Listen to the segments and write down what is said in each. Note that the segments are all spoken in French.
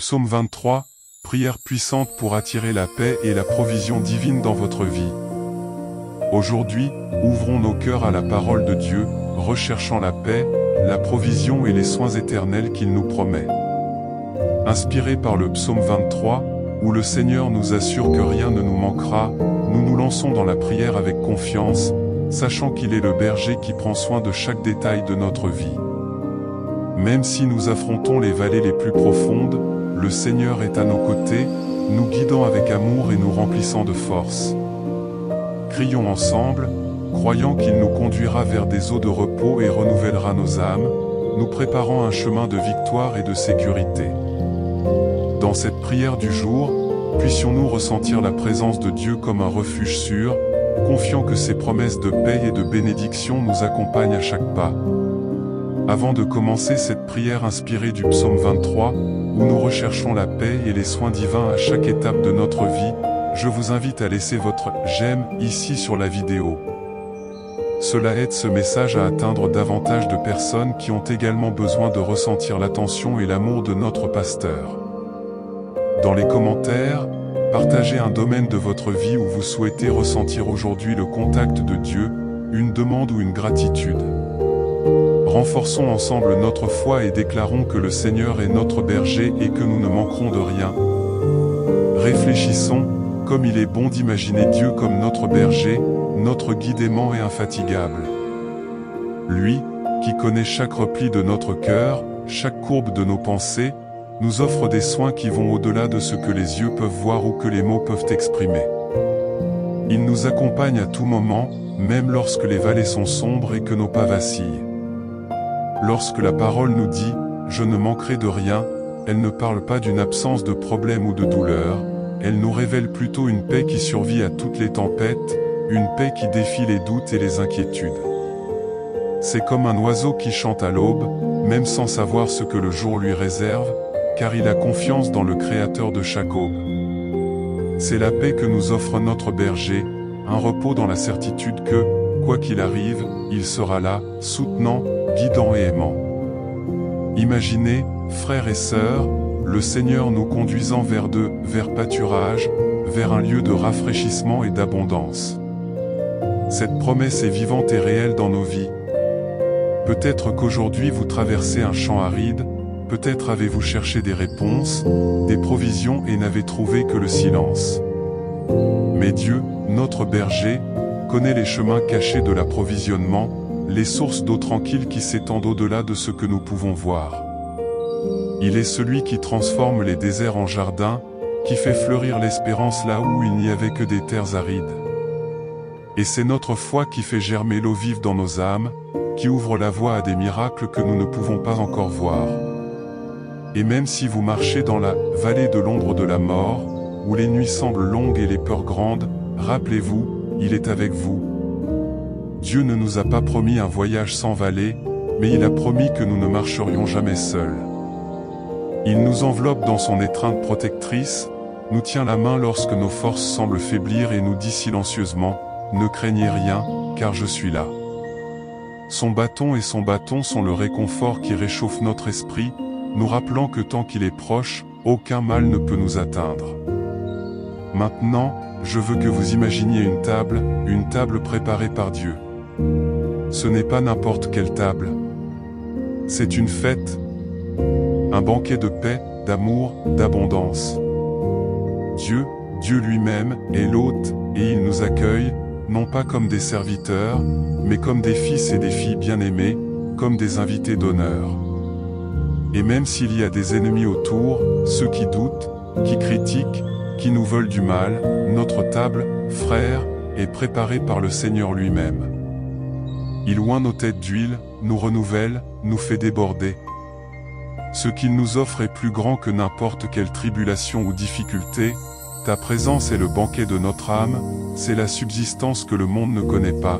Psaume 23, prière puissante pour attirer la paix et la provision divine dans votre vie. Aujourd'hui, ouvrons nos cœurs à la parole de Dieu, recherchant la paix, la provision et les soins éternels qu'il nous promet. Inspiré par le Psaume 23, où le Seigneur nous assure que rien ne nous manquera, nous nous lançons dans la prière avec confiance, sachant qu'il est le berger qui prend soin de chaque détail de notre vie. Même si nous affrontons les vallées les plus profondes, le Seigneur est à nos côtés, nous guidant avec amour et nous remplissant de force. Crions ensemble, croyant qu'il nous conduira vers des eaux de repos et renouvellera nos âmes, nous préparant un chemin de victoire et de sécurité. Dans cette prière du jour, puissions-nous ressentir la présence de Dieu comme un refuge sûr, confiant que ses promesses de paix et de bénédiction nous accompagnent à chaque pas. Avant de commencer cette prière inspirée du Psaume 23, où nous recherchons la paix et les soins divins à chaque étape de notre vie, je vous invite à laisser votre « j'aime » ici sur la vidéo. Cela aide ce message à atteindre davantage de personnes qui ont également besoin de ressentir l'attention et l'amour de notre pasteur. Dans les commentaires, partagez un domaine de votre vie où vous souhaitez ressentir aujourd'hui le contact de Dieu, une demande ou une gratitude. Renforçons ensemble notre foi et déclarons que le Seigneur est notre berger et que nous ne manquerons de rien. Réfléchissons, comme il est bon d'imaginer Dieu comme notre berger, notre guide aimant et infatigable. Lui, qui connaît chaque repli de notre cœur, chaque courbe de nos pensées, nous offre des soins qui vont au-delà de ce que les yeux peuvent voir ou que les mots peuvent exprimer. Il nous accompagne à tout moment, même lorsque les vallées sont sombres et que nos pas vacillent. Lorsque la parole nous dit « Je ne manquerai de rien », elle ne parle pas d'une absence de problème ou de douleur, elle nous révèle plutôt une paix qui survit à toutes les tempêtes, une paix qui défie les doutes et les inquiétudes. C'est comme un oiseau qui chante à l'aube, même sans savoir ce que le jour lui réserve, car il a confiance dans le Créateur de chaque aube. C'est la paix que nous offre notre berger, un repos dans la certitude que, quoi qu'il arrive, il sera là, soutenant, guidant et aimant. Imaginez, frères et sœurs, le Seigneur nous conduisant vers pâturage, vers un lieu de rafraîchissement et d'abondance. Cette promesse est vivante et réelle dans nos vies. Peut-être qu'aujourd'hui vous traversez un champ aride, peut-être avez-vous cherché des réponses, des provisions et n'avez trouvé que le silence. Mais Dieu, notre berger, connaît les chemins cachés de l'approvisionnement, les sources d'eau tranquille qui s'étendent au-delà de ce que nous pouvons voir. Il est celui qui transforme les déserts en jardins, qui fait fleurir l'espérance là où il n'y avait que des terres arides. Et c'est notre foi qui fait germer l'eau vive dans nos âmes, qui ouvre la voie à des miracles que nous ne pouvons pas encore voir. Et même si vous marchez dans la vallée de l'ombre de la mort, où les nuits semblent longues et les peurs grandes, rappelez-vous, il est avec vous. Dieu ne nous a pas promis un voyage sans vallée, mais il a promis que nous ne marcherions jamais seuls. Il nous enveloppe dans son étreinte protectrice, nous tient la main lorsque nos forces semblent faiblir et nous dit silencieusement « Ne craignez rien, car je suis là ». Son bâton et son bâton sont le réconfort qui réchauffe notre esprit, nous rappelant que tant qu'il est proche, aucun mal ne peut nous atteindre. Maintenant, je veux que vous imaginiez une table préparée par Dieu. Ce n'est pas n'importe quelle table. C'est une fête, un banquet de paix, d'amour, d'abondance. Dieu lui-même, est l'hôte, et il nous accueille, non pas comme des serviteurs, mais comme des fils et des filles bien-aimés, comme des invités d'honneur. Et même s'il y a des ennemis autour, ceux qui doutent, qui critiquent, qui nous veulent du mal, notre table, frère, est préparée par le Seigneur lui-même. Il oint nos têtes d'huile, nous renouvelle, nous fait déborder. Ce qu'il nous offre est plus grand que n'importe quelle tribulation ou difficulté. Ta présence est le banquet de notre âme, c'est la subsistance que le monde ne connaît pas.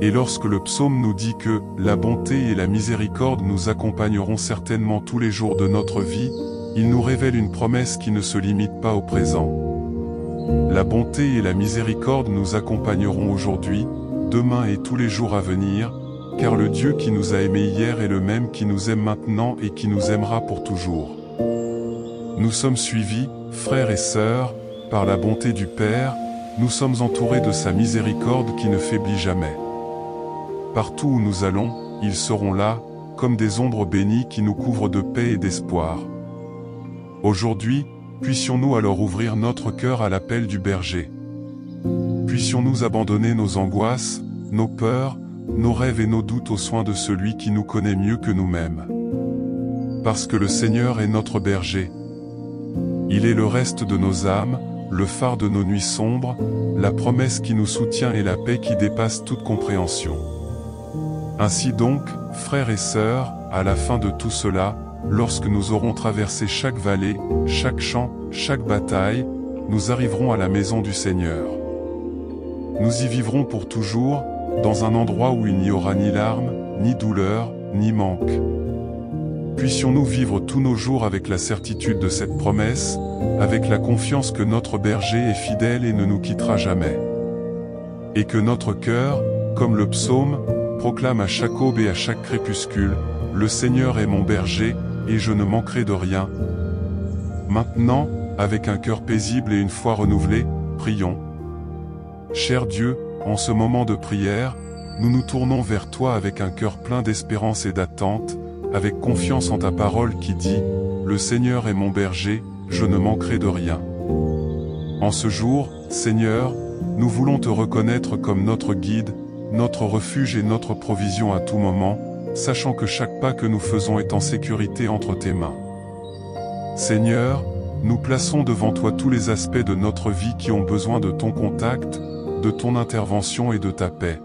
Et lorsque le psaume nous dit que la bonté et la miséricorde nous accompagneront certainement tous les jours de notre vie, il nous révèle une promesse qui ne se limite pas au présent. La bonté et la miséricorde nous accompagneront aujourd'hui, demain et tous les jours à venir, car le Dieu qui nous a aimés hier est le même qui nous aime maintenant et qui nous aimera pour toujours. Nous sommes suivis, frères et sœurs, par la bonté du Père, nous sommes entourés de sa miséricorde qui ne faiblit jamais. Partout où nous allons, ils seront là, comme des ombres bénies qui nous couvrent de paix et d'espoir. Aujourd'hui, puissions-nous alors ouvrir notre cœur à l'appel du berger. Puissions-nous abandonner nos angoisses, nos peurs, nos rêves et nos doutes aux soins de celui qui nous connaît mieux que nous-mêmes. Parce que le Seigneur est notre berger. Il est le reste de nos âmes, le phare de nos nuits sombres, la promesse qui nous soutient et la paix qui dépasse toute compréhension. Ainsi donc, frères et sœurs, à la fin de tout cela, lorsque nous aurons traversé chaque vallée, chaque champ, chaque bataille, nous arriverons à la maison du Seigneur. Nous y vivrons pour toujours, dans un endroit où il n'y aura ni larmes, ni douleur, ni manque. Puissions-nous vivre tous nos jours avec la certitude de cette promesse, avec la confiance que notre berger est fidèle et ne nous quittera jamais. Et que notre cœur, comme le psaume, proclame à chaque aube et à chaque crépuscule, « Le Seigneur est mon berger, et je ne manquerai de rien ». Maintenant, avec un cœur paisible et une foi renouvelée, prions. Cher Dieu, en ce moment de prière, nous nous tournons vers toi avec un cœur plein d'espérance et d'attente, avec confiance en ta parole qui dit « Le Seigneur est mon berger, je ne manquerai de rien ». En ce jour, Seigneur, nous voulons te reconnaître comme notre guide, notre refuge et notre provision à tout moment, sachant que chaque pas que nous faisons est en sécurité entre tes mains. Seigneur, nous plaçons devant toi tous les aspects de notre vie qui ont besoin de ton contact, de ton intervention et de ta paix.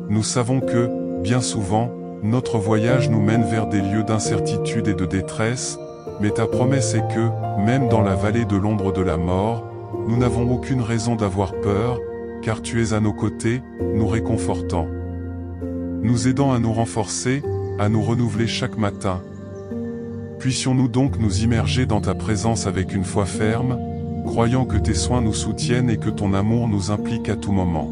Nous savons que, bien souvent, notre voyage nous mène vers des lieux d'incertitude et de détresse, mais ta promesse est que, même dans la vallée de l'ombre de la mort, nous n'avons aucune raison d'avoir peur, car tu es à nos côtés, nous réconfortant, nous aidant à nous renforcer, à nous renouveler chaque matin. Puissions-nous donc nous immerger dans ta présence avec une foi ferme, croyant que tes soins nous soutiennent et que ton amour nous implique à tout moment.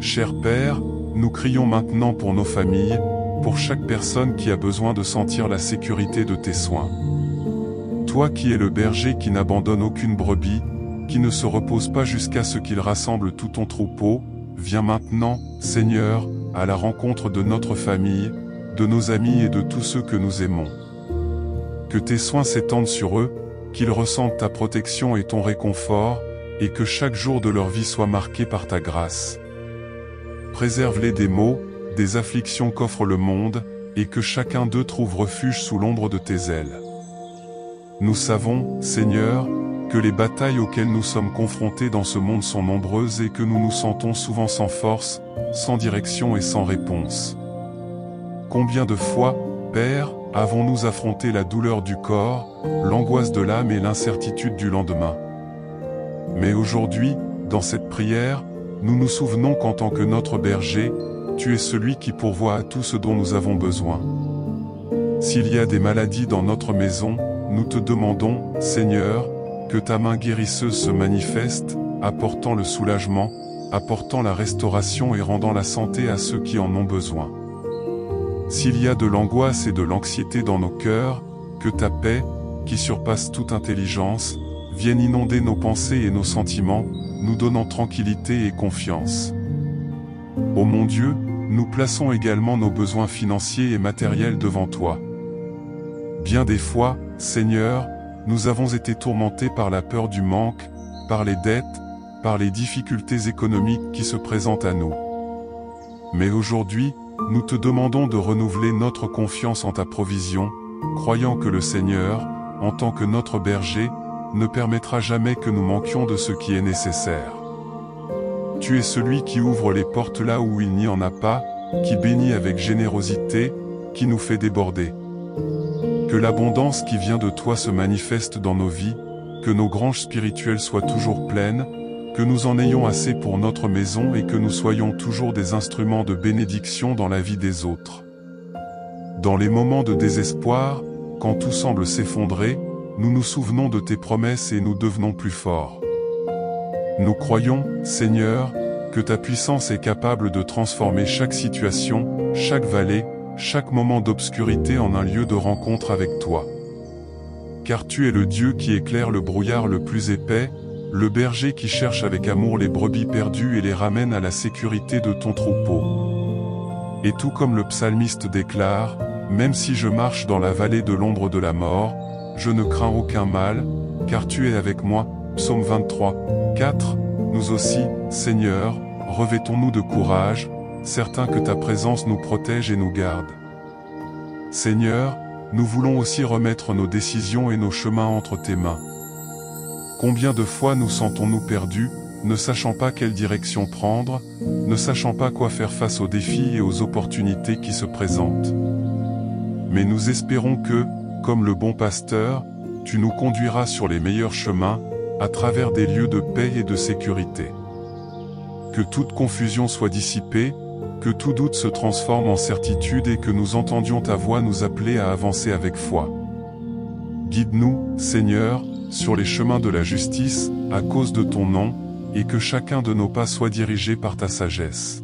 Cher Père, nous crions maintenant pour nos familles, pour chaque personne qui a besoin de sentir la sécurité de tes soins. Toi qui es le berger qui n'abandonne aucune brebis, qui ne se repose pas jusqu'à ce qu'il rassemble tout ton troupeau, viens maintenant, Seigneur, à la rencontre de notre famille, de nos amis et de tous ceux que nous aimons. Que tes soins s'étendent sur eux, qu'ils ressentent ta protection et ton réconfort, et que chaque jour de leur vie soit marqué par ta grâce. Préserve-les des maux, des afflictions qu'offre le monde, et que chacun d'eux trouve refuge sous l'ombre de tes ailes. Nous savons, Seigneur, que les batailles auxquelles nous sommes confrontés dans ce monde sont nombreuses et que nous nous sentons souvent sans force, sans direction et sans réponse. Combien de fois, Père, avons-nous affronté la douleur du corps, l'angoisse de l'âme et l'incertitude du lendemain? Mais aujourd'hui, dans cette prière, nous nous souvenons qu'en tant que notre berger, tu es celui qui pourvoit à tout ce dont nous avons besoin. S'il y a des maladies dans notre maison, nous te demandons, Seigneur, que ta main guérisseuse se manifeste, apportant le soulagement, apportant la restauration et rendant la santé à ceux qui en ont besoin. S'il y a de l'angoisse et de l'anxiété dans nos cœurs, que ta paix, qui surpasse toute intelligence, vienne inonder nos pensées et nos sentiments, nous donnant tranquillité et confiance. Ô mon Dieu, nous plaçons également nos besoins financiers et matériels devant toi. Bien des fois, Seigneur, nous avons été tourmentés par la peur du manque, par les dettes, par les difficultés économiques qui se présentent à nous. Mais aujourd'hui, nous te demandons de renouveler notre confiance en ta provision, croyant que le Seigneur, en tant que notre berger, ne permettra jamais que nous manquions de ce qui est nécessaire. Tu es celui qui ouvre les portes là où il n'y en a pas, qui bénit avec générosité, qui nous fait déborder. Que l'abondance qui vient de toi se manifeste dans nos vies, que nos granges spirituelles soient toujours pleines, que nous en ayons assez pour notre maison et que nous soyons toujours des instruments de bénédiction dans la vie des autres. Dans les moments de désespoir, quand tout semble s'effondrer, nous nous souvenons de tes promesses et nous devenons plus forts. Nous croyons, Seigneur, que ta puissance est capable de transformer chaque situation, chaque vallée, chaque moment d'obscurité en un lieu de rencontre avec toi. car tu es le Dieu qui éclaire le brouillard le plus épais, le berger qui cherche avec amour les brebis perdues et les ramène à la sécurité de ton troupeau. Et tout comme le psalmiste déclare, « Même si je marche dans la vallée de l'ombre de la mort, je ne crains aucun mal, car tu es avec moi. » Psaume 23, 4. Nous aussi, Seigneur, revêtons-nous de courage, certains que ta présence nous protège et nous garde. Seigneur, nous voulons aussi remettre nos décisions et nos chemins entre tes mains. Combien de fois nous sentons-nous perdus, ne sachant pas quelle direction prendre, ne sachant pas quoi faire face aux défis et aux opportunités qui se présentent. Mais nous espérons que, comme le bon pasteur, tu nous conduiras sur les meilleurs chemins, à travers des lieux de paix et de sécurité. Que toute confusion soit dissipée, que tout doute se transforme en certitude et que nous entendions ta voix nous appeler à avancer avec foi. Guide-nous, Seigneur, sur les chemins de la justice, à cause de ton nom, et que chacun de nos pas soit dirigé par ta sagesse.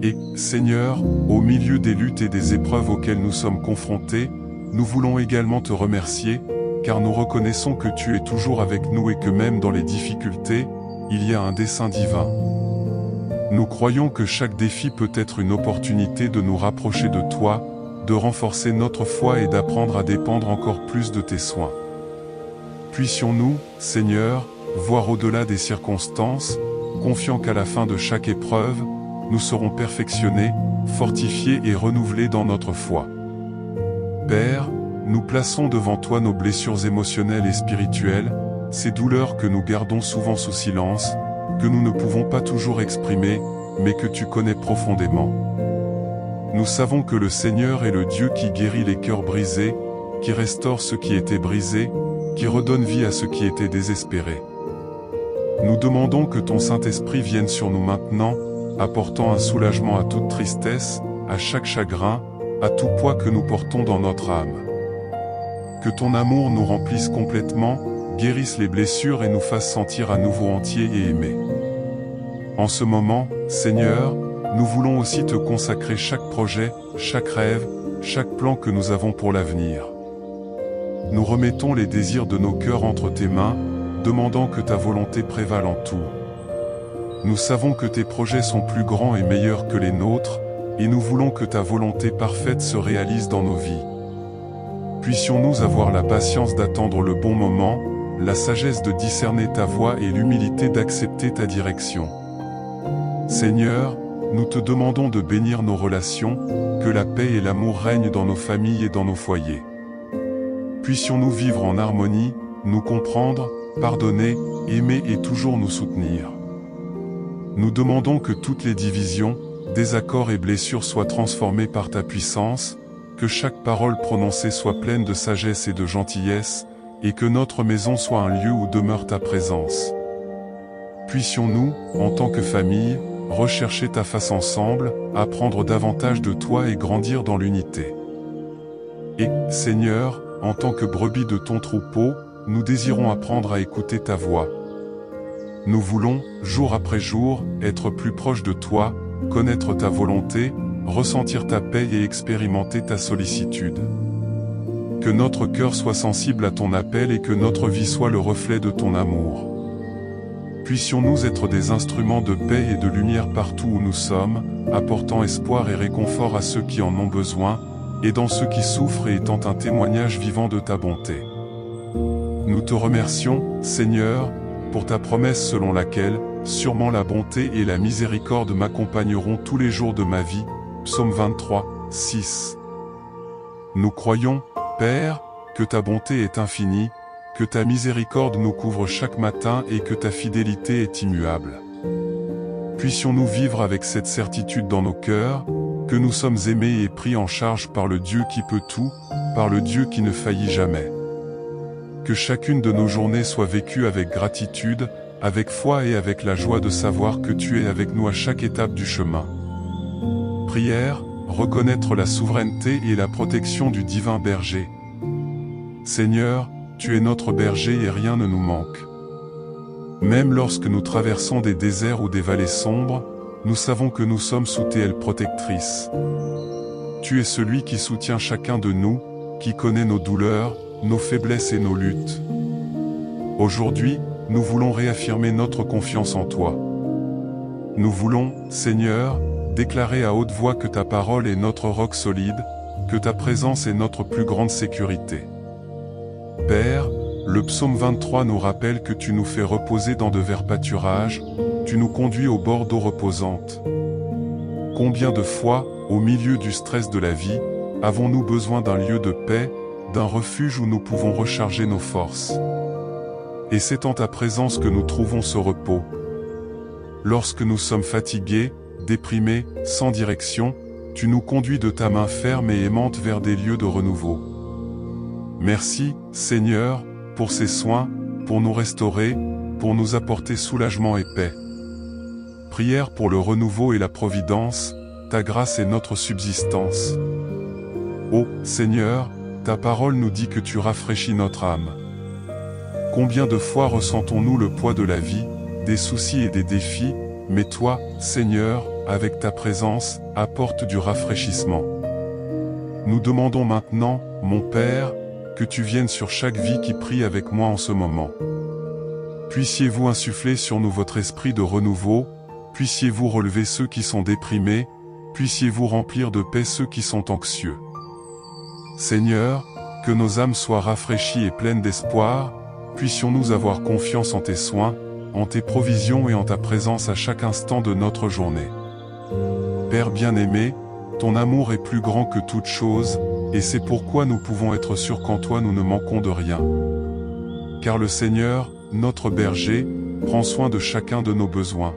Et, Seigneur, au milieu des luttes et des épreuves auxquelles nous sommes confrontés, nous voulons également te remercier, car nous reconnaissons que tu es toujours avec nous et que même dans les difficultés, il y a un dessein divin. Nous croyons que chaque défi peut être une opportunité de nous rapprocher de toi, de renforcer notre foi et d'apprendre à dépendre encore plus de tes soins. Puissions-nous, Seigneur, voir au-delà des circonstances, confiant qu'à la fin de chaque épreuve, nous serons perfectionnés, fortifiés et renouvelés dans notre foi. Père, nous plaçons devant toi nos blessures émotionnelles et spirituelles, ces douleurs que nous gardons souvent sous silence, que nous ne pouvons pas toujours exprimer, mais que tu connais profondément. Nous savons que le Seigneur est le Dieu qui guérit les cœurs brisés, qui restaure ce qui était brisé, qui redonne vie à ce qui était désespéré. Nous demandons que ton Saint-Esprit vienne sur nous maintenant, apportant un soulagement à toute tristesse, à chaque chagrin, à tout poids que nous portons dans notre âme. Que ton amour nous remplisse complètement, guérisse les blessures et nous fasse sentir à nouveau entiers et aimés. En ce moment, Seigneur, nous voulons aussi te consacrer chaque projet, chaque rêve, chaque plan que nous avons pour l'avenir. Nous remettons les désirs de nos cœurs entre tes mains, demandant que ta volonté prévale en tout. Nous savons que tes projets sont plus grands et meilleurs que les nôtres, et nous voulons que ta volonté parfaite se réalise dans nos vies. Puissions-nous avoir la patience d'attendre le bon moment, la sagesse de discerner ta voix et l'humilité d'accepter ta direction. Seigneur, nous te demandons de bénir nos relations, que la paix et l'amour règnent dans nos familles et dans nos foyers. Puissions-nous vivre en harmonie, nous comprendre, pardonner, aimer et toujours nous soutenir. Nous demandons que toutes les divisions, désaccords et blessures soient transformées par ta puissance, que chaque parole prononcée soit pleine de sagesse et de gentillesse, et que notre maison soit un lieu où demeure ta présence. Puissions-nous, en tant que famille, rechercher ta face ensemble, apprendre davantage de toi et grandir dans l'unité. Et, Seigneur, en tant que brebis de ton troupeau, nous désirons apprendre à écouter ta voix. Nous voulons, jour après jour, être plus proches de toi, connaître ta volonté, ressentir ta paix et expérimenter ta sollicitude. Que notre cœur soit sensible à ton appel et que notre vie soit le reflet de ton amour. Puissions-nous être des instruments de paix et de lumière partout où nous sommes, apportant espoir et réconfort à ceux qui en ont besoin, aidant ceux qui souffrent et étant un témoignage vivant de ta bonté. Nous te remercions, Seigneur, pour ta promesse selon laquelle, sûrement la bonté et la miséricorde m'accompagneront tous les jours de ma vie. Psaume 23, 6. Nous croyons, Père, que ta bonté est infinie, que ta miséricorde nous couvre chaque matin et que ta fidélité est immuable. Puissions-nous vivre avec cette certitude dans nos cœurs, que nous sommes aimés et pris en charge par le Dieu qui peut tout, par le Dieu qui ne faillit jamais. Que chacune de nos journées soit vécue avec gratitude, avec foi et avec la joie de savoir que tu es avec nous à chaque étape du chemin. Prière, reconnaître la souveraineté et la protection du divin berger. Seigneur, tu es notre berger et rien ne nous manque. Même lorsque nous traversons des déserts ou des vallées sombres, nous savons que nous sommes sous tes ailes protectrices. Tu es celui qui soutient chacun de nous, qui connaît nos douleurs, nos faiblesses et nos luttes. Aujourd'hui, nous voulons réaffirmer notre confiance en toi. Nous voulons, Seigneur, déclarer à haute voix que ta parole est notre roc solide, que ta présence est notre plus grande sécurité. Père, le psaume 23 nous rappelle que tu nous fais reposer dans de verts pâturages, tu nous conduis au bord d'eau reposante. Combien de fois, au milieu du stress de la vie, avons-nous besoin d'un lieu de paix, d'un refuge où nous pouvons recharger nos forces? Et c'est en ta présence que nous trouvons ce repos. Lorsque nous sommes fatigués, déprimés, sans direction, tu nous conduis de ta main ferme et aimante vers des lieux de renouveau. Merci, Seigneur, pour ces soins, pour nous restaurer, pour nous apporter soulagement et paix. Prière pour le renouveau et la providence, ta grâce est notre subsistance. Ô Seigneur, ta parole nous dit que tu rafraîchis notre âme. Combien de fois ressentons-nous le poids de la vie, des soucis et des défis, mais toi, Seigneur, avec ta présence, apporte du rafraîchissement. Nous demandons maintenant, mon Père, que tu viennes sur chaque vie qui prie avec moi en ce moment. Puissiez-vous insuffler sur nous votre esprit de renouveau, puissiez-vous relever ceux qui sont déprimés, puissiez-vous remplir de paix ceux qui sont anxieux. Seigneur, que nos âmes soient rafraîchies et pleines d'espoir, puissions-nous avoir confiance en tes soins, en tes provisions et en ta présence à chaque instant de notre journée. Père bien-aimé, ton amour est plus grand que toute chose, et c'est pourquoi nous pouvons être sûrs qu'en toi nous ne manquons de rien. Car le Seigneur, notre berger, prend soin de chacun de nos besoins.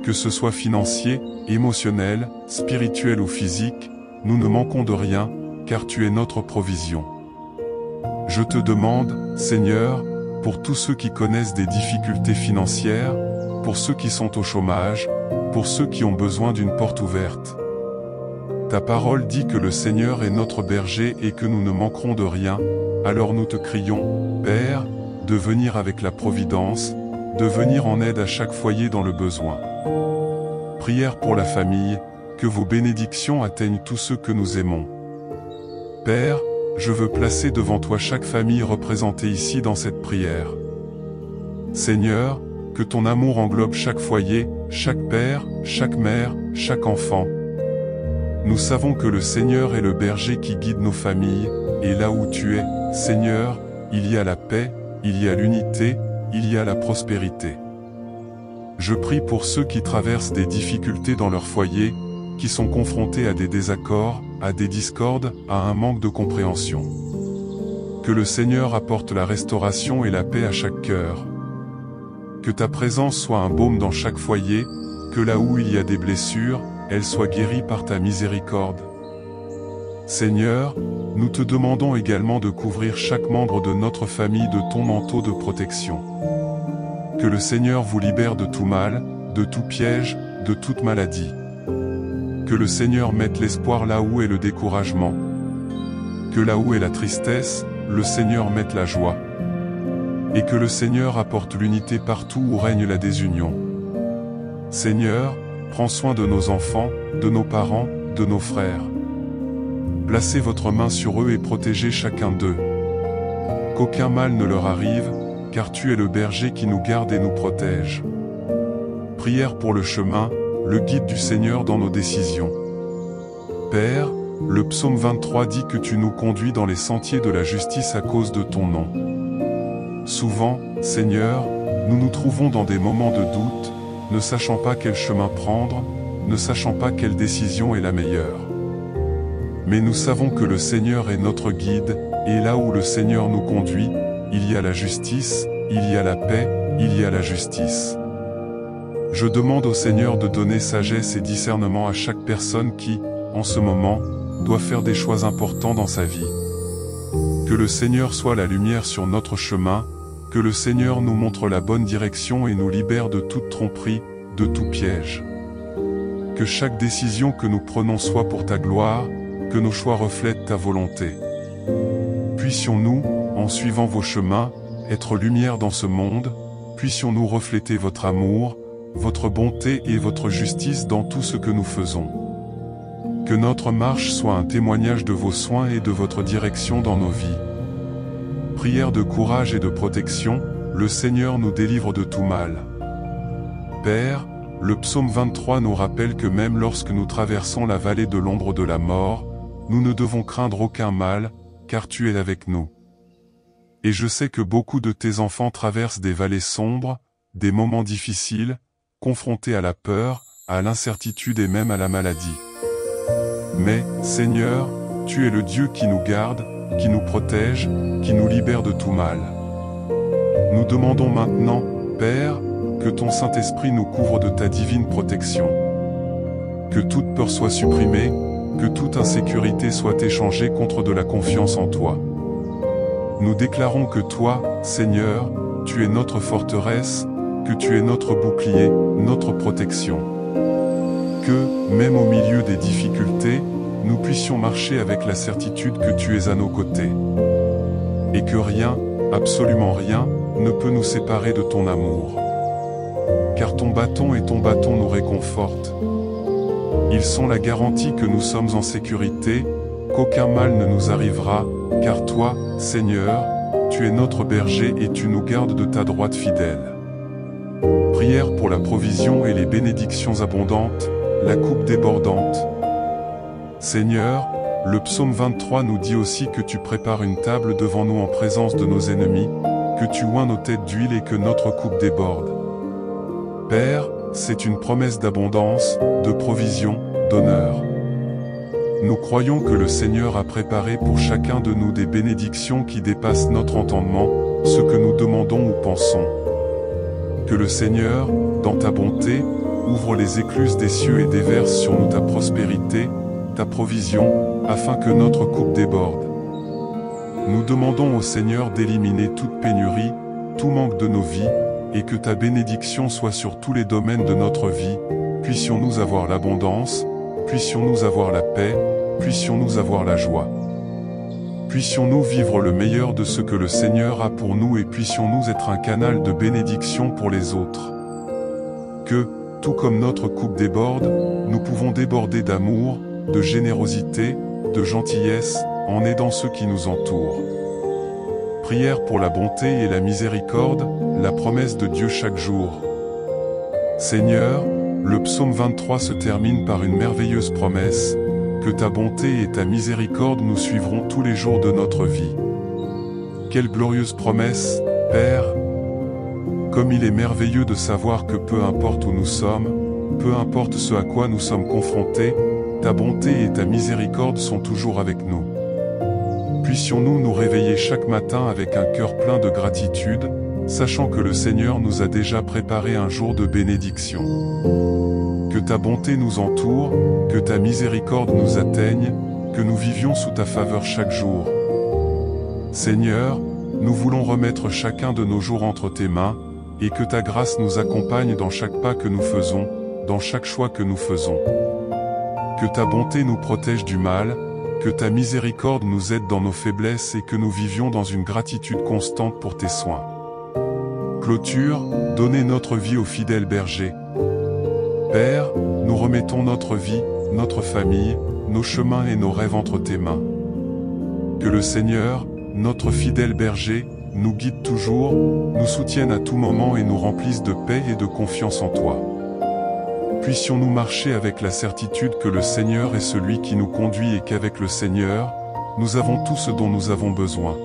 Que ce soit financier, émotionnel, spirituel ou physique, nous ne manquons de rien, car tu es notre provision. Je te demande, Seigneur, pour tous ceux qui connaissent des difficultés financières, pour ceux qui sont au chômage, pour ceux qui ont besoin d'une porte ouverte. Ta parole dit que le Seigneur est notre berger et que nous ne manquerons de rien, alors nous te crions, Père, de venir avec la providence, de venir en aide à chaque foyer dans le besoin. Prière pour la famille, que vos bénédictions atteignent tous ceux que nous aimons. Père, je veux placer devant toi chaque famille représentée ici dans cette prière. Seigneur, que ton amour englobe chaque foyer, chaque père, chaque mère, chaque enfant. Nous savons que le Seigneur est le berger qui guide nos familles, et là où tu es, Seigneur, il y a la paix, il y a l'unité, il y a la prospérité. Je prie pour ceux qui traversent des difficultés dans leur foyer, qui sont confrontés à des désaccords, à des discordes, à un manque de compréhension. Que le Seigneur apporte la restauration et la paix à chaque cœur. Que ta présence soit un baume dans chaque foyer, que là où il y a des blessures, elles soient guéries par ta miséricorde. Seigneur, nous te demandons également de couvrir chaque membre de notre famille de ton manteau de protection. Que le Seigneur vous libère de tout mal, de tout piège, de toute maladie. Que le Seigneur mette l'espoir là où est le découragement. Que là où est la tristesse, le Seigneur mette la joie. Et que le Seigneur apporte l'unité partout où règne la désunion. Seigneur, prends soin de nos enfants, de nos parents, de nos frères. Placez votre main sur eux et protégez chacun d'eux. Qu'aucun mal ne leur arrive, car tu es le berger qui nous garde et nous protège. Prière pour le chemin, le guide du Seigneur dans nos décisions. Père, le psaume 23 dit que tu nous conduis dans les sentiers de la justice à cause de ton nom. Souvent, Seigneur, nous nous trouvons dans des moments de doute, ne sachant pas quel chemin prendre, ne sachant pas quelle décision est la meilleure. Mais nous savons que le Seigneur est notre guide, et là où le Seigneur nous conduit, il y a la justice, il y a la paix, il y a la justice. Je demande au Seigneur de donner sagesse et discernement à chaque personne qui, en ce moment, doit faire des choix importants dans sa vie. Que le Seigneur soit la lumière sur notre chemin, que le Seigneur nous montre la bonne direction et nous libère de toute tromperie, de tout piège. Que chaque décision que nous prenons soit pour ta gloire, que nos choix reflètent ta volonté. Puissions-nous, en suivant vos chemins, être lumière dans ce monde, puissions-nous refléter votre amour, votre bonté et votre justice dans tout ce que nous faisons. Que notre marche soit un témoignage de vos soins et de votre direction dans nos vies. Prière de courage et de protection, le Seigneur nous délivre de tout mal. Père, le psaume 23 nous rappelle que même lorsque nous traversons la vallée de l'ombre de la mort, nous ne devons craindre aucun mal, car tu es avec nous. Et je sais que beaucoup de tes enfants traversent des vallées sombres, des moments difficiles, confrontés à la peur, à l'incertitude et même à la maladie. Mais, Seigneur, tu es le Dieu qui nous garde, qui nous protège, qui nous libère de tout mal. Nous demandons maintenant, Père, que ton Saint-Esprit nous couvre de ta divine protection. Que toute peur soit supprimée, que toute insécurité soit échangée contre de la confiance en toi. Nous déclarons que toi, Seigneur, tu es notre forteresse, que tu es notre bouclier, notre protection. Que, même au milieu des difficultés, nous puissions marcher avec la certitude que tu es à nos côtés. Et que rien, absolument rien, ne peut nous séparer de ton amour. Car ton bâton et ton bâton nous réconfortent. Ils sont la garantie que nous sommes en sécurité, qu'aucun mal ne nous arrivera, car toi, Seigneur, tu es notre berger et tu nous gardes de ta droite fidèle. Prière pour la provision et les bénédictions abondantes, la coupe débordante. Seigneur, le psaume 23 nous dit aussi que tu prépares une table devant nous en présence de nos ennemis, que tu oins nos têtes d'huile et que notre coupe déborde. Père, c'est une promesse d'abondance, de provision, d'honneur. Nous croyons que le Seigneur a préparé pour chacun de nous des bénédictions qui dépassent notre entendement, ce que nous demandons ou pensons. Que le Seigneur, dans ta bonté, ouvre les écluses des cieux et déverse sur nous ta prospérité, ta provision, afin que notre coupe déborde. Nous demandons au Seigneur d'éliminer toute pénurie, tout manque de nos vies, et que ta bénédiction soit sur tous les domaines de notre vie, puissions-nous avoir l'abondance, puissions-nous avoir la paix, puissions-nous avoir la joie. Puissions-nous vivre le meilleur de ce que le Seigneur a pour nous et puissions-nous être un canal de bénédiction pour les autres. Que, tout comme notre coupe déborde, nous pouvons déborder d'amour, de générosité, de gentillesse, en aidant ceux qui nous entourent. Prière pour la bonté et la miséricorde, la promesse de Dieu chaque jour. Seigneur, le psaume 23 se termine par une merveilleuse promesse, que ta bonté et ta miséricorde nous suivront tous les jours de notre vie. Quelle glorieuse promesse, Père! Comme il est merveilleux de savoir que peu importe où nous sommes, peu importe ce à quoi nous sommes confrontés, ta bonté et ta miséricorde sont toujours avec nous. Puissions-nous nous réveiller chaque matin avec un cœur plein de gratitude, sachant que le Seigneur nous a déjà préparé un jour de bénédiction. Que ta bonté nous entoure, que ta miséricorde nous atteigne, que nous vivions sous ta faveur chaque jour. Seigneur, nous voulons remettre chacun de nos jours entre tes mains, et que ta grâce nous accompagne dans chaque pas que nous faisons, dans chaque choix que nous faisons. Que ta bonté nous protège du mal, que ta miséricorde nous aide dans nos faiblesses et que nous vivions dans une gratitude constante pour tes soins. Clôture, donnez notre vie au fidèle berger. Père, nous remettons notre vie, notre famille, nos chemins et nos rêves entre tes mains. Que le Seigneur, notre fidèle berger, nous guide toujours, nous soutienne à tout moment et nous remplisse de paix et de confiance en toi. Puissions-nous marcher avec la certitude que le Seigneur est celui qui nous conduit et qu'avec le Seigneur, nous avons tout ce dont nous avons besoin.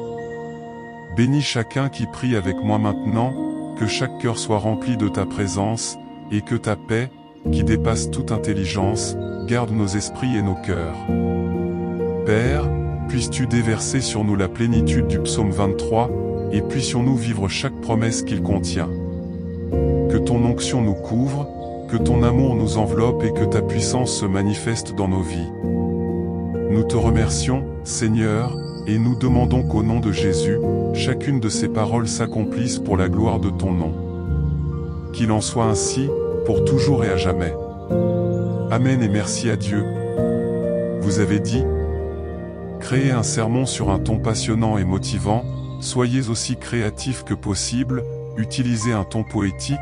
Bénis chacun qui prie avec moi maintenant, que chaque cœur soit rempli de ta présence, et que ta paix, qui dépasse toute intelligence, garde nos esprits et nos cœurs. Père, puisses-tu déverser sur nous la plénitude du psaume 23, et puissions-nous vivre chaque promesse qu'il contient. Que ton onction nous couvre, que ton amour nous enveloppe et que ta puissance se manifeste dans nos vies. Nous te remercions, Seigneur, et nous demandons qu'au nom de Jésus, chacune de ces paroles s'accomplisse pour la gloire de ton nom. Qu'il en soit ainsi, pour toujours et à jamais. Amen et merci à Dieu. Vous avez dit, créez un sermon sur un ton passionnant et motivant, soyez aussi créatifs que possible, utilisez un ton poétique,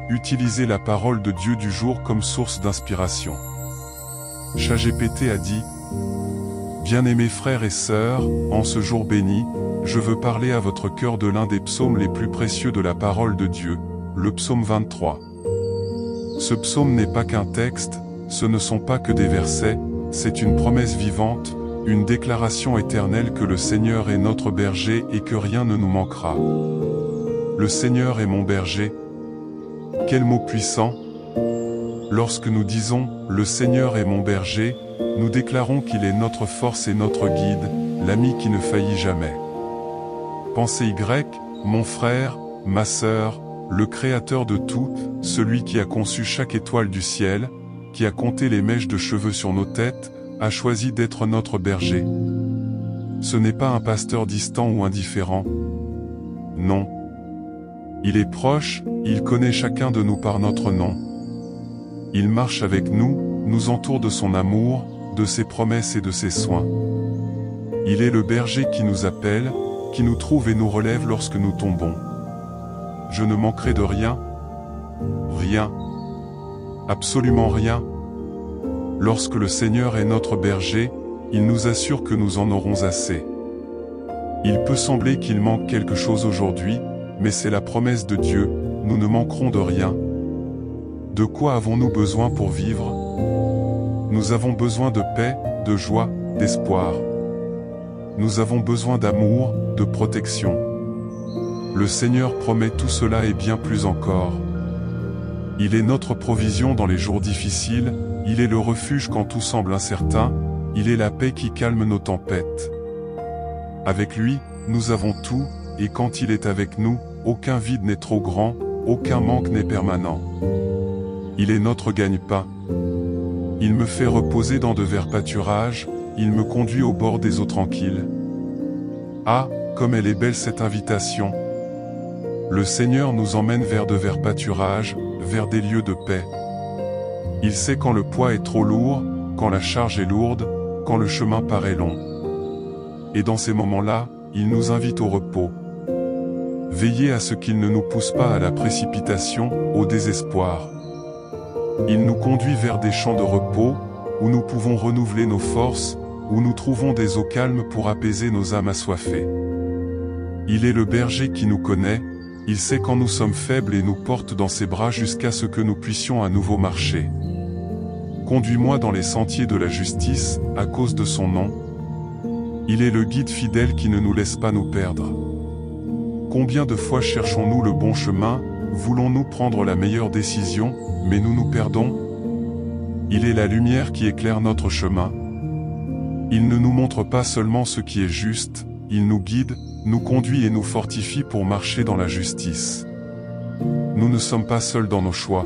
utilisez la parole de Dieu du jour comme source d'inspiration. ChatGPT a dit, bien-aimés frères et sœurs, en ce jour béni, je veux parler à votre cœur de l'un des psaumes les plus précieux de la parole de Dieu, le psaume 23. Ce psaume n'est pas qu'un texte, ce ne sont pas que des versets, c'est une promesse vivante, une déclaration éternelle que le Seigneur est notre berger et que rien ne nous manquera. Le Seigneur est mon berger. Quel mot puissant! Lorsque nous disons « Le Seigneur est mon berger », nous déclarons qu'il est notre force et notre guide, l'ami qui ne faillit jamais. Pensez Y, mon frère, ma sœur, le Créateur de tout, celui qui a conçu chaque étoile du ciel, qui a compté les mèches de cheveux sur nos têtes, a choisi d'être notre berger. Ce n'est pas un pasteur distant ou indifférent. Non. Il est proche, il connaît chacun de nous par notre nom. Il marche avec nous, nous entoure de son amour, de ses promesses et de ses soins. Il est le berger qui nous appelle, qui nous trouve et nous relève lorsque nous tombons. Je ne manquerai de rien. Rien. Absolument rien. Lorsque le Seigneur est notre berger, il nous assure que nous en aurons assez. Il peut sembler qu'il manque quelque chose aujourd'hui, mais c'est la promesse de Dieu, nous ne manquerons de rien. De quoi avons-nous besoin pour vivre? Nous avons besoin de paix, de joie, d'espoir. Nous avons besoin d'amour, de protection. Le Seigneur promet tout cela et bien plus encore. Il est notre provision dans les jours difficiles, il est le refuge quand tout semble incertain, il est la paix qui calme nos tempêtes. Avec lui, nous avons tout, et quand il est avec nous, aucun vide n'est trop grand, aucun manque n'est permanent. Il est notre gagne-pain. Il me fait reposer dans de verts pâturages, il me conduit au bord des eaux tranquilles. Ah, comme elle est belle cette invitation! Le Seigneur nous emmène vers de verts pâturages, vers des lieux de paix. Il sait quand le poids est trop lourd, quand la charge est lourde, quand le chemin paraît long. Et dans ces moments-là, il nous invite au repos. Veillez à ce qu'il ne nous pousse pas à la précipitation, au désespoir. Il nous conduit vers des champs de repos, où nous pouvons renouveler nos forces, où nous trouvons des eaux calmes pour apaiser nos âmes assoiffées. Il est le berger qui nous connaît, il sait quand nous sommes faibles et nous porte dans ses bras jusqu'à ce que nous puissions à nouveau marcher. Conduis-moi dans les sentiers de la justice, à cause de son nom. Il est le guide fidèle qui ne nous laisse pas nous perdre. Combien de fois cherchons-nous le bon chemin, voulons-nous prendre la meilleure décision, mais nous nous perdons? Il est la lumière qui éclaire notre chemin. Il ne nous montre pas seulement ce qui est juste, il nous guide, nous conduit et nous fortifie pour marcher dans la justice. Nous ne sommes pas seuls dans nos choix.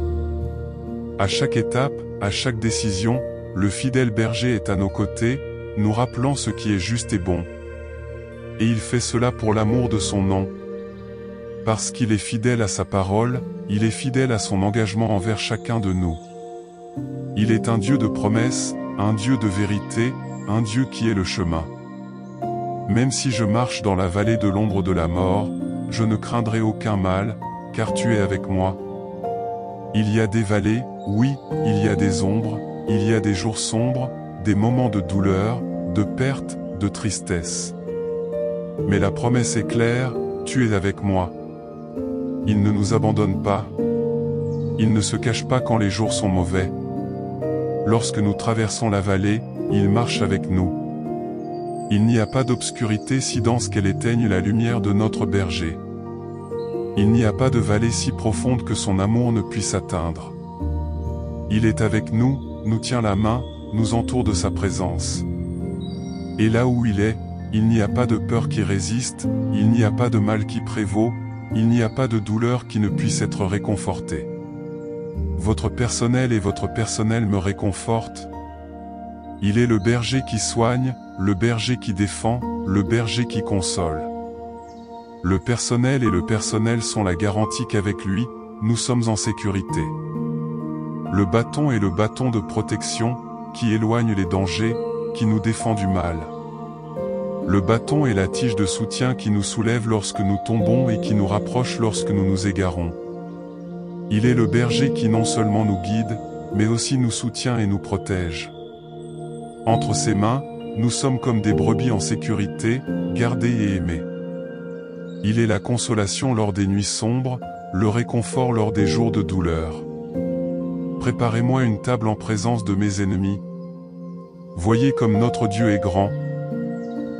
À chaque étape, à chaque décision, le fidèle berger est à nos côtés, nous rappelant ce qui est juste et bon. Et il fait cela pour l'amour de son nom. Parce qu'il est fidèle à sa parole, il est fidèle à son engagement envers chacun de nous. Il est un Dieu de promesses, un Dieu de vérité, un Dieu qui est le chemin. Même si je marche dans la vallée de l'ombre de la mort, je ne craindrai aucun mal, car tu es avec moi. Il y a des vallées, oui, il y a des ombres, il y a des jours sombres, des moments de douleur, de perte, de tristesse. Mais la promesse est claire, tu es avec moi. Il ne nous abandonne pas. Il ne se cache pas quand les jours sont mauvais. Lorsque nous traversons la vallée, il marche avec nous. Il n'y a pas d'obscurité si dense qu'elle éteigne la lumière de notre berger. Il n'y a pas de vallée si profonde que son amour ne puisse atteindre. Il est avec nous, nous tient la main, nous entoure de sa présence. Et là où il est, il n'y a pas de peur qui résiste, il n'y a pas de mal qui prévaut, il n'y a pas de douleur qui ne puisse être réconfortée. Votre personnel et votre personnel me réconfortent. Il est le berger qui soigne, le berger qui défend, le berger qui console. Le personnel et le personnel sont la garantie qu'avec lui, nous sommes en sécurité. Le bâton est le bâton de protection, qui éloigne les dangers, qui nous défend du mal. Le bâton est la tige de soutien qui nous soulève lorsque nous tombons et qui nous rapproche lorsque nous nous égarons. Il est le berger qui non seulement nous guide, mais aussi nous soutient et nous protège. Entre ses mains, nous sommes comme des brebis en sécurité, gardées et aimées. Il est la consolation lors des nuits sombres, le réconfort lors des jours de douleur. Préparez-moi une table en présence de mes ennemis. Voyez comme notre Dieu est grand.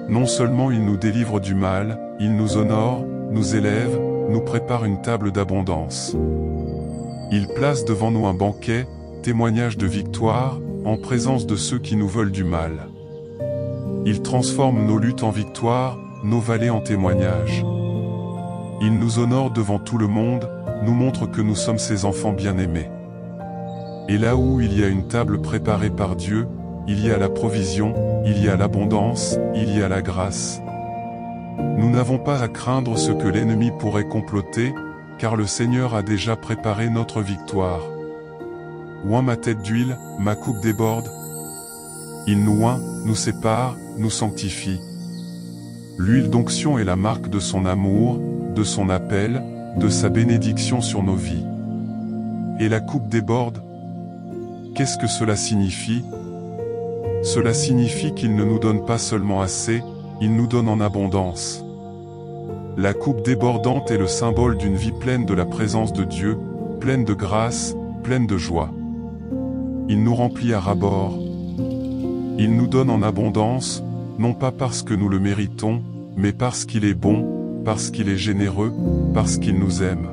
Non seulement il nous délivre du mal, il nous honore, nous élève, nous prépare une table d'abondance. Il place devant nous un banquet, témoignage de victoire, en présence de ceux qui nous veulent du mal. Il transforme nos luttes en victoire, nos vallées en témoignages. Il nous honore devant tout le monde, nous montre que nous sommes ses enfants bien-aimés. Et là où il y a une table préparée par Dieu, il y a la provision, il y a l'abondance, il y a la grâce. Nous n'avons pas à craindre ce que l'ennemi pourrait comploter, car le Seigneur a déjà préparé notre victoire. Oint ma tête d'huile, ma coupe déborde. Il nous oint, nous sépare, nous sanctifie. L'huile d'onction est la marque de son amour, de son appel, de sa bénédiction sur nos vies. Et la coupe déborde. Qu'est-ce que cela signifie? Cela signifie qu'il ne nous donne pas seulement assez, il nous donne en abondance. La coupe débordante est le symbole d'une vie pleine de la présence de Dieu, pleine de grâce, pleine de joie. Il nous remplit à ras-bord. Il nous donne en abondance, non pas parce que nous le méritons, mais parce qu'il est bon, parce qu'il est généreux, parce qu'il nous aime.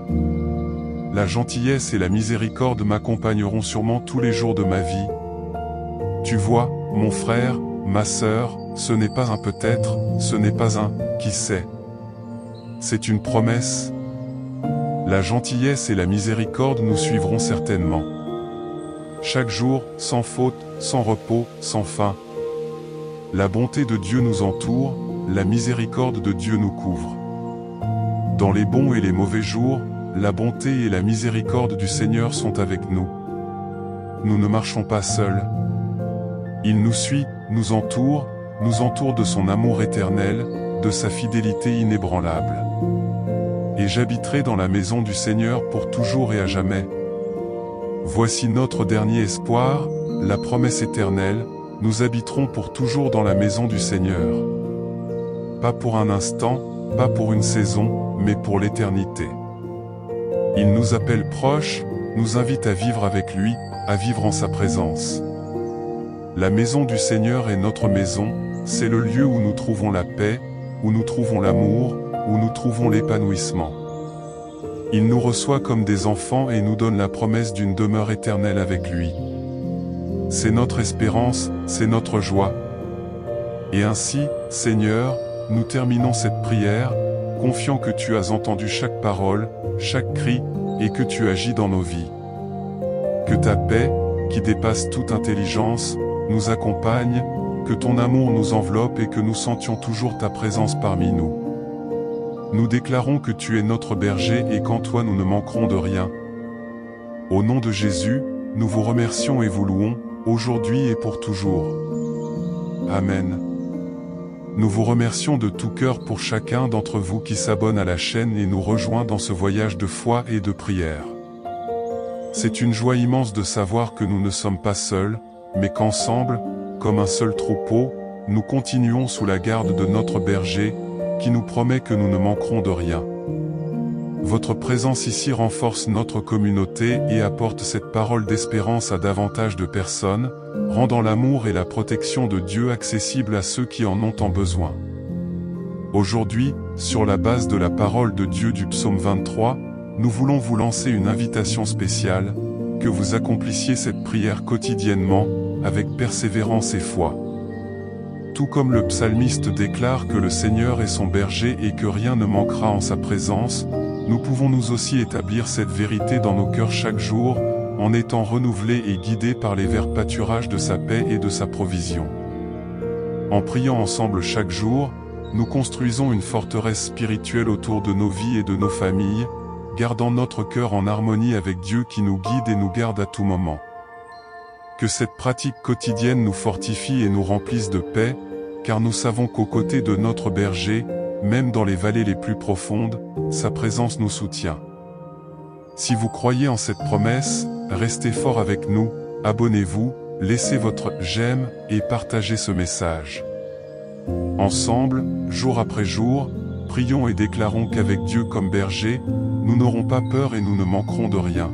La gentillesse et la miséricorde m'accompagneront sûrement tous les jours de ma vie. Tu vois, mon frère, ma sœur, ce n'est pas un peut-être, ce n'est pas un « qui sait ». C'est une promesse. La gentillesse et la miséricorde nous suivront certainement. Chaque jour, sans faute, sans repos, sans fin. La bonté de Dieu nous entoure, la miséricorde de Dieu nous couvre. Dans les bons et les mauvais jours, la bonté et la miséricorde du Seigneur sont avec nous. Nous ne marchons pas seuls. Il nous suit, nous entoure de son amour éternel, de sa fidélité inébranlable. Et j'habiterai dans la maison du Seigneur pour toujours et à jamais. Voici notre dernier espoir, la promesse éternelle, nous habiterons pour toujours dans la maison du Seigneur. Pas pour un instant, pas pour une saison, mais pour l'éternité. Il nous appelle proches, nous invite à vivre avec lui, à vivre en sa présence. La maison du Seigneur est notre maison, c'est le lieu où nous trouvons la paix, où nous trouvons l'amour, où nous trouvons l'épanouissement. Il nous reçoit comme des enfants et nous donne la promesse d'une demeure éternelle avec lui. C'est notre espérance, c'est notre joie. Et ainsi, Seigneur, nous terminons cette prière, confiant que tu as entendu chaque parole, chaque cri, et que tu agis dans nos vies. Que ta paix, qui dépasse toute intelligence, nous accompagne, que ton amour nous enveloppe et que nous sentions toujours ta présence parmi nous. Nous déclarons que tu es notre berger et qu'en toi nous ne manquerons de rien. Au nom de Jésus, nous vous remercions et vous louons, aujourd'hui et pour toujours. Amen. Nous vous remercions de tout cœur pour chacun d'entre vous qui s'abonne à la chaîne et nous rejoint dans ce voyage de foi et de prière. C'est une joie immense de savoir que nous ne sommes pas seuls, mais qu'ensemble, comme un seul troupeau, nous continuons sous la garde de notre berger, qui nous promet que nous ne manquerons de rien. Votre présence ici renforce notre communauté et apporte cette parole d'espérance à davantage de personnes, rendant l'amour et la protection de Dieu accessibles à ceux qui en ont tant besoin. Aujourd'hui, sur la base de la parole de Dieu du psaume 23, nous voulons vous lancer une invitation spéciale, que vous accomplissiez cette prière quotidiennement, avec persévérance et foi. Tout comme le psalmiste déclare que le Seigneur est son berger et que rien ne manquera en sa présence, nous pouvons nous aussi établir cette vérité dans nos cœurs chaque jour, en étant renouvelés et guidés par les verts pâturages de sa paix et de sa provision. En priant ensemble chaque jour, nous construisons une forteresse spirituelle autour de nos vies et de nos familles, gardant notre cœur en harmonie avec Dieu qui nous guide et nous garde à tout moment. Que cette pratique quotidienne nous fortifie et nous remplisse de paix, car nous savons qu'aux côtés de notre berger, même dans les vallées les plus profondes, sa présence nous soutient. Si vous croyez en cette promesse, restez fort avec nous, abonnez-vous, laissez votre « j'aime » et partagez ce message. Ensemble, jour après jour, Prions et déclarons qu'avec Dieu comme berger, nous n'aurons pas peur et nous ne manquerons de rien.